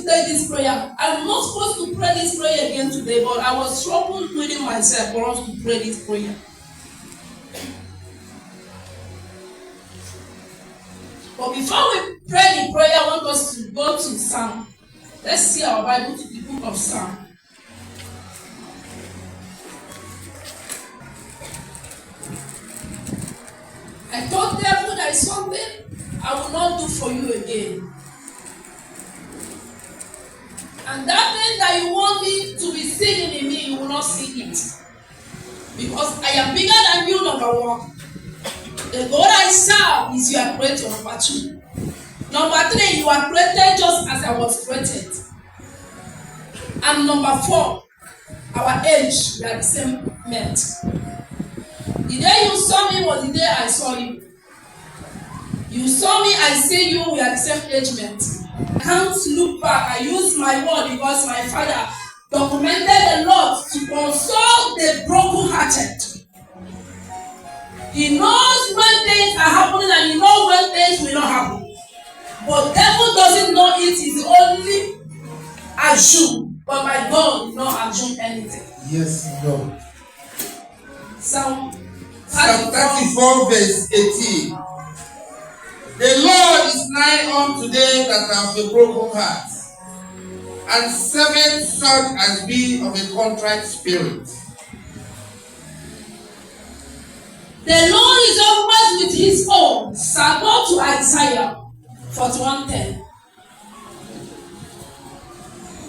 say this prayer. I'm not supposed to pray this prayer again today, but I was struggling within myself for us to pray this prayer. But before we pray the prayer, I want us to go to Psalm. Let's see our Bible to the book of Psalm. I told devil there is something I will not do for you again. And that thing that you want me to be seeing in me, you will not see it. Because I am bigger than you, number one. The God I serve is your creator, number two. Number three, you are created just as I was created. And number four, our age, we are the same mate. The day you saw me was the day I saw you. You saw me, I see you, we are the same age mate. I can't look back. I use my word because my father documented a lot to console the broken-hearted. He knows when things are happening and he knows when things will not happen. But devil doesn't know it, is only assume. But my God did not assume anything. Yes, Lord. Psalm 34 verse 18. The Lord is nigh unto them that have a broken heart, and saveth such as be of a contrite spirit. The Lord is always with his own. So go to Isaiah 41:10.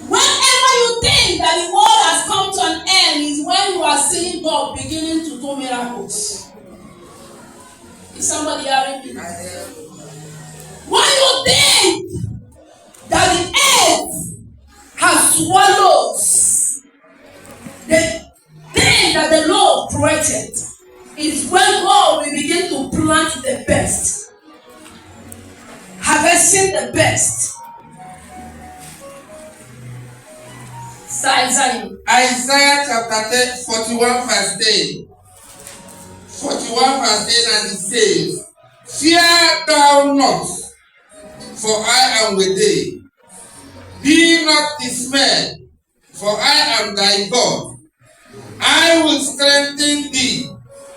Whenever you think that the world has come to an end is when you are seeing God beginning to do miracles. Is somebody hearing me? When you think that the earth has swallowed the thing that the Lord created, is when God will begin to plant the best, harvesting the best. Isaiah chapter 41 verse 10. 41 verse 10, and it says, Fear thou not, for I am with thee. Be not dismayed, for I am thy God. I will strengthen thee.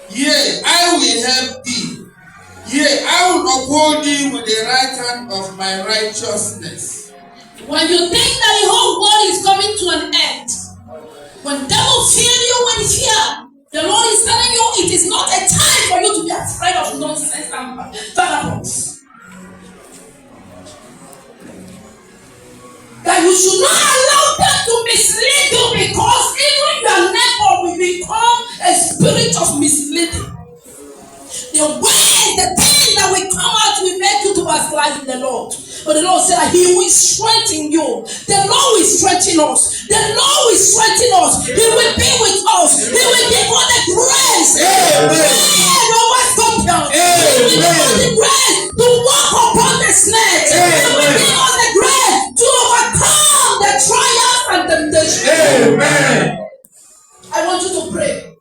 Yea, I will help thee. Yea, I will uphold thee with the right hand of my righteousness. When you think that the whole world is coming to an end, when devil fear you with fear, the Lord is telling you it is not a time for you to be afraid of nonsense and vagabonds. That you should not allow them to mislead you, because even your neighbor will become a spirit of misleading. The way, the thing that will come out will make you to backslide in the Lord. But the Lord said that he will strengthen you. The Lord will strengthen us. The Lord will strengthen us. He will be with us. He will give us the grace. Amen. He will give us the grace to walk upon the snake. He will give us the grace to overcome the trials and temptation. Amen. I want you to pray.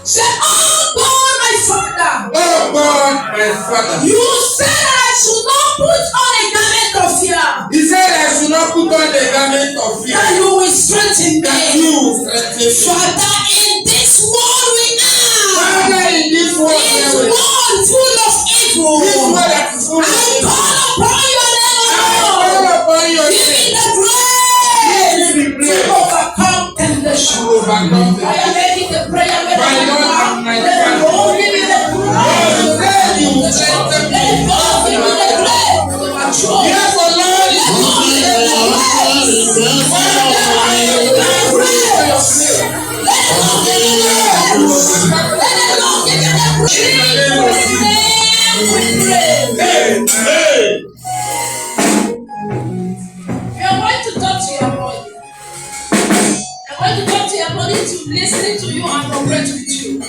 Say, oh God, my Father. Oh God, my Father. You said I should not put on a garment of fear. He said I should not put on a garment of fear. That you will strengthen me. That you will strengthen me. Father, in this world we are. Father, in this world this world full of evil. This world that is full of evil. I call upon your name, I call upon your name. Give me the grace to overcome temptation. I am making the prayer with my Lord. Let the Lord give me the grace. Let the Lord give me the grace to mature. Yes, the Lord is listening to you and cooperate with you.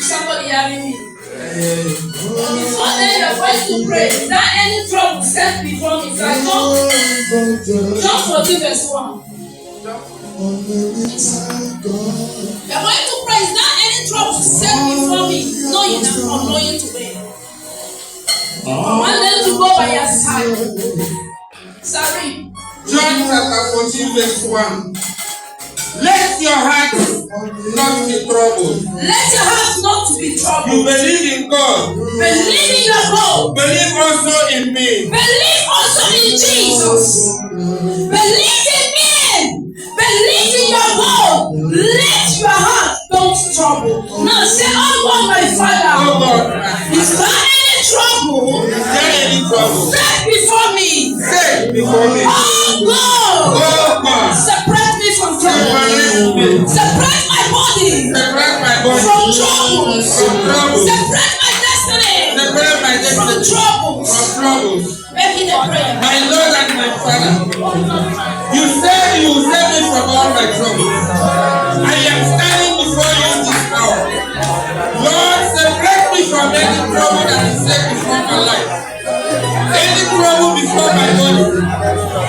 Somebody having me. Before then you're going to pray. Is there any trouble set before me? So I don't forgive verse 1. You're going to pray. Is there any trouble set before me? Knowing and unknowing to me. I want them to go by your side. Sorry. John chapter 14 verse 1. Let your heart not be troubled. Let your heart not be troubled. You believe in God. Believe in your God. Believe also in me. Believe also in Jesus. Believe in me. Believe in your God. Let your heart don't trouble. Now say, oh God, my Father. Oh God. Is there any trouble? Is there any trouble? Set before me. Set before me. Oh God. Oh God. Separate me from trouble. Separate my body. Separate my body from troubles. From trouble. Separate my destiny. Separate my destiny from troubles. From troubles. Making a prayer. My Lord and my Father. You say you will save me from all my troubles. I am standing before you this hour. Lord, separate me from any trouble that is set before my life. Any trouble before my body.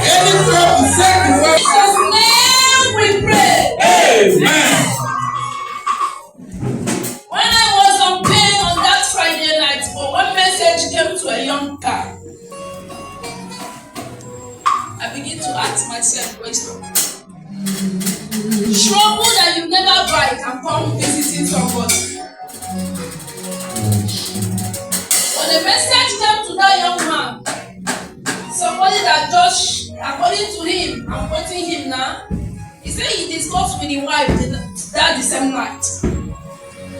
Any trouble set before my life. In Jesus' name we pray. Amen. When I was on pain on that Friday night, one message came to a young guy. I begin to ask myself question. Trouble that you never buy can come visiting somebody. When the message came to that young man, somebody that just, according to him, I'm quoting him now, he said he discussed with his wife that the same night.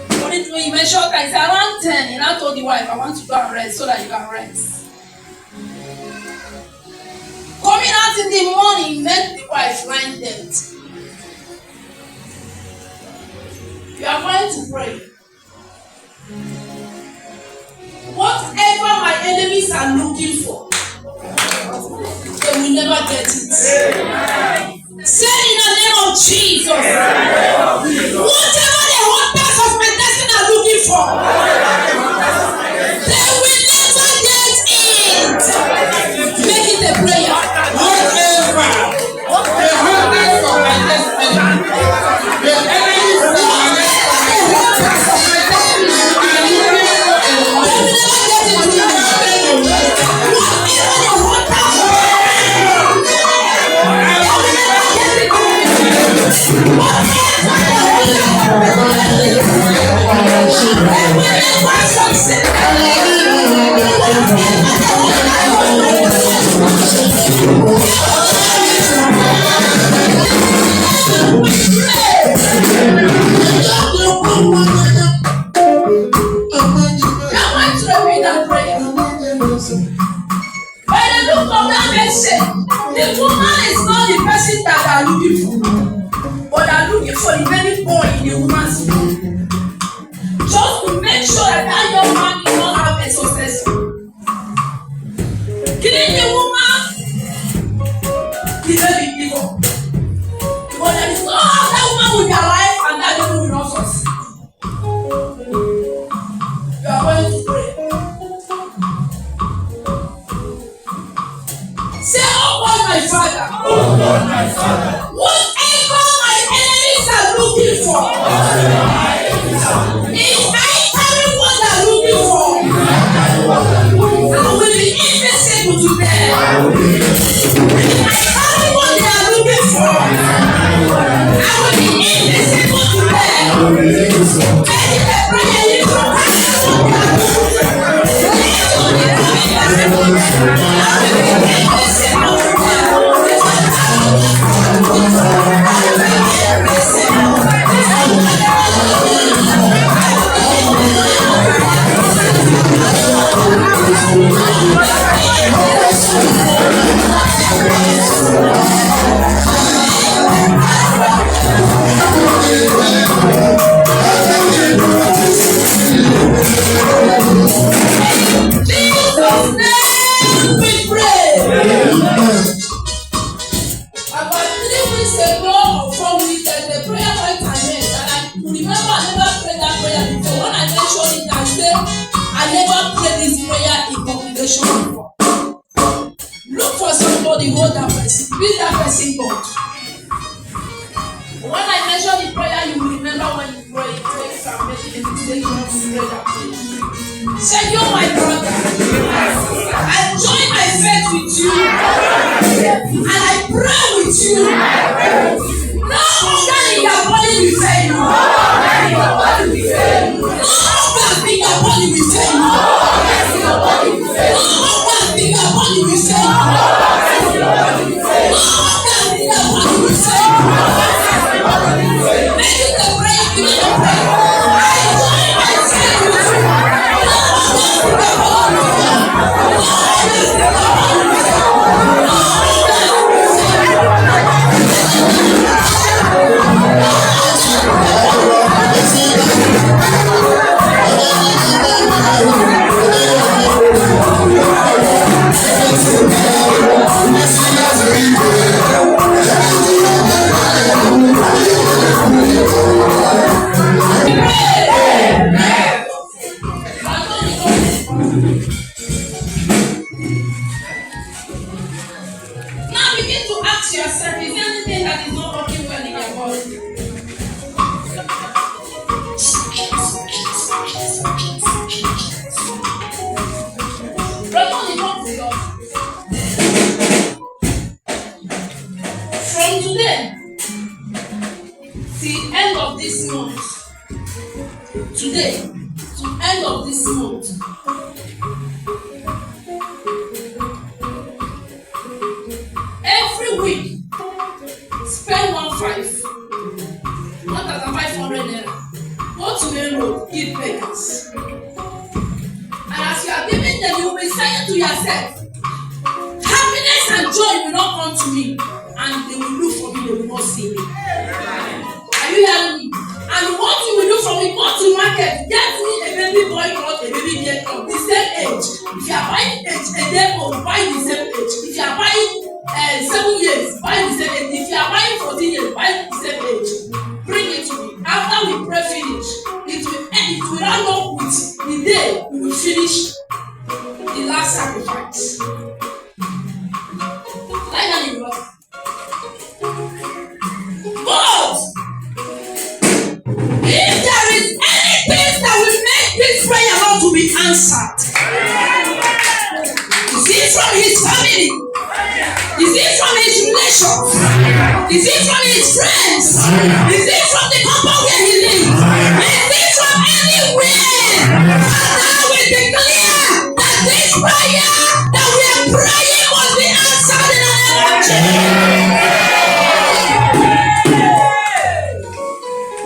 According to him, he mentioned that it's around 10. He now told the wife, I want to go and rest so that you can rest. Coming out in the morning, he met the wife lying dead. You are going to pray. Whatever my enemies are looking for, they will never get it. Say in the name of Jesus. Whatever the hunters of my destiny are looking for, they will never get it. Make it a prayer. Whatever the hunters of my destiny, the enemies of my the woman is not the person that they are looking for, but they are looking for the very boy in the woman's room. Just to make sure that young man will not have a success. Killing the woman, the baby people. But there is no other woman with their life and that baby will not succeed. You are going to pray. Say, oh God, my Father. Oh God, my Father. Whatever my enemies are looking for, if I carry what they are looking for, I will be invisible to them. If I carry what they are looking for, I will be invisible to them. Make the prayer you can look for somebody, hold that person, be that person God. When I mention the prayer, you will remember when you pray, you can make it a mistake, you have to pray that prayer. Say, you're my brother. I join my faith with you, and I pray with you. No organ in your body will fail you. No organ in your body will fail you. No organ in your body will fail you. No organ in your body will fail you. No organ in your body will fail you. No organ in your body will fail you. No organ in your body will fail you. Make it a prayer, give it a prayer. I join myself with you. No organ in your body will fail you. No organ in your body will fail you. No organ will fail Now begin to ask yourself, is there anything that is not working well in your body? From today till end of this month, today to end of this month, every week spend 1,500 naira. Go to main road, give beggars. And as you are giving them, you will be saying to yourself, happiness and joy will not come to me, and they will look for me, they will not see me. Are you hearing me? And what you will do from it, go to market, get me a baby boy cloth, a baby girl cloth, the same age. If you are buying a day old, buy the same age. If you are buying 7 years, buy the same age. If you are buying 14 years, buy the same age. Bring it to me. After we pray finish, it will round up with the day we will finish the last sacrifice. Like that in love. But if there is anything that will make this prayer not to be answered, is it from his family? Is it from his relations? Is it from his friends? Is it from the compound where he lives? Is it from anywhere? Father, we declare that this prayer that we are praying must be answered in the name of Jesus.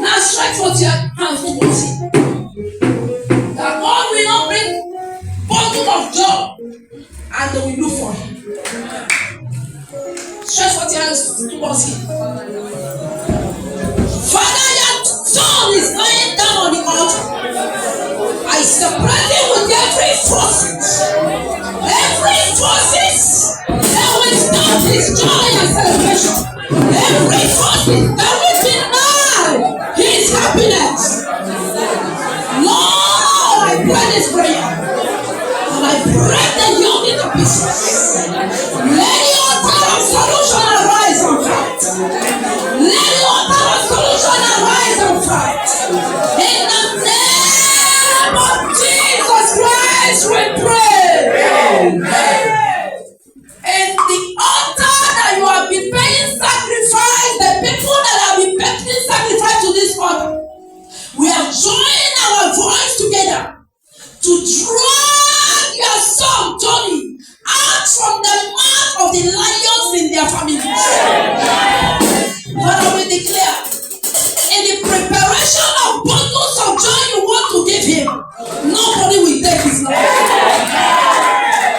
Now stretch forth your hands to God. That God will not bring bundle of joy and they will look for him. Stretch forth your hands towards him. Father, your son is lying down on the altar. I separate him with every forces. Every forces that will stop his joy and celebration. Every forces that will deny his happiness. Lord, I pray this prayer. And I break the yoke into pieces. Let your altar of solution arise and fight. Let your altar of solution arise and fight. In the name of Jesus Christ we pray. Amen. And the altar that you have been paying sacrifice, the people that have been paying sacrifice to this altar, we have joined our voice together to drag your son Tony out from the mouth of the lions in their families. Father, we declare, in the preparation of bundles of joy you want to give him, nobody will take his life.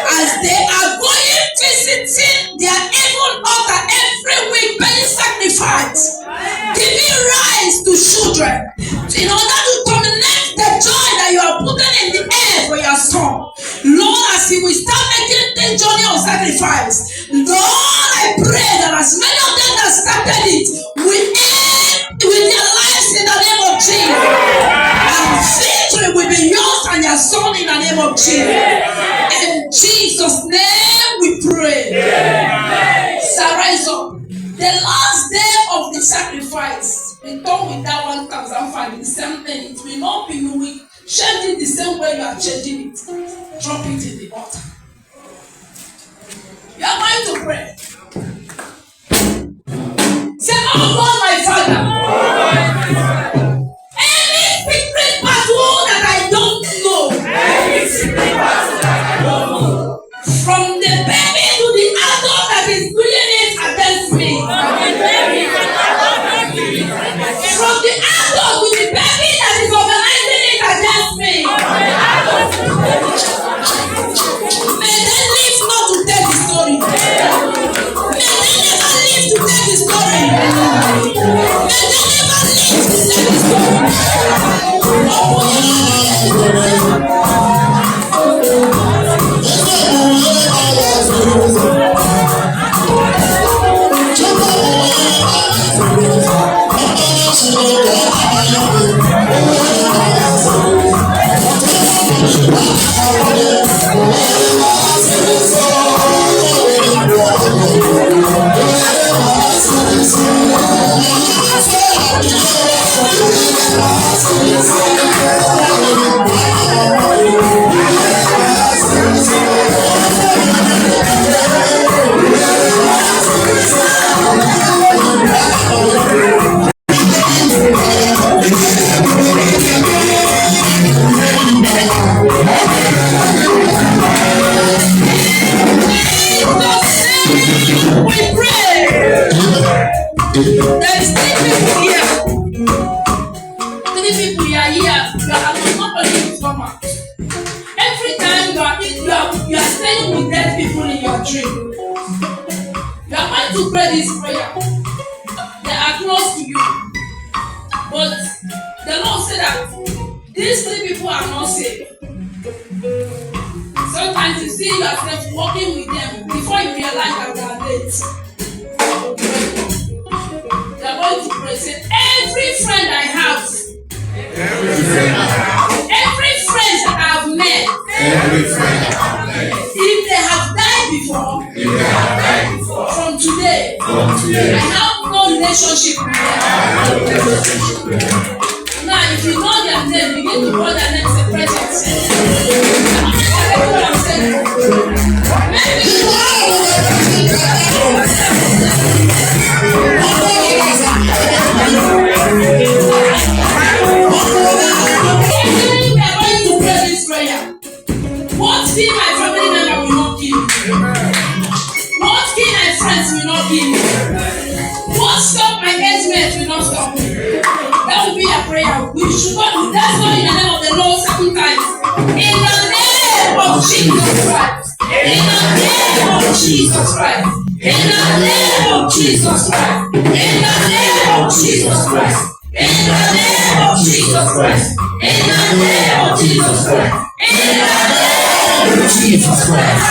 As they are going visiting their evil altar every week, paying sacrifice, giving rise to children, in order to terminate the joy that you are putting in the air for your son. Lord, as he will start making this journey of sacrifice, Lord, I pray that as many of them that started it will end with their lives in the name of Jesus. And victory will be yours and your son in the name of Jesus. In Jesus' name we pray. So rise up. The last day of the sacrifice, return with that 1,005, the same thing. It will not be moving. Change it the same way you are changing it. Drop it in the altar. You are going to pray. There is 3 people here. 3 people here. You are not only come out. Every time you are staying with dead people in your dream. You are going to pray this prayer. They are close to you. But the Lord said that these 3 people are not safe. Sometimes you see yourself walking with them before you realize that they are late. You are going to pray. Say, every friend I have, every friend I have met, if they have died before, from today, I have no relationship with them. Now, if you know their name, begin to call their name separately. What I'm saying. What kill my family member will not kill me. What kill my friends will not kill me. What stop my engagement will not stop me. That will be a prayer. We should go. Let's go in the name of the Lord 7 times. In the name of Jesus Christ. In the name of Jesus Christ. In the name of Jesus Christ. In the name of Jesus Christ. In the name of Jesus Christ. In the name of Jesus Christ. In the name of Jesus Christ.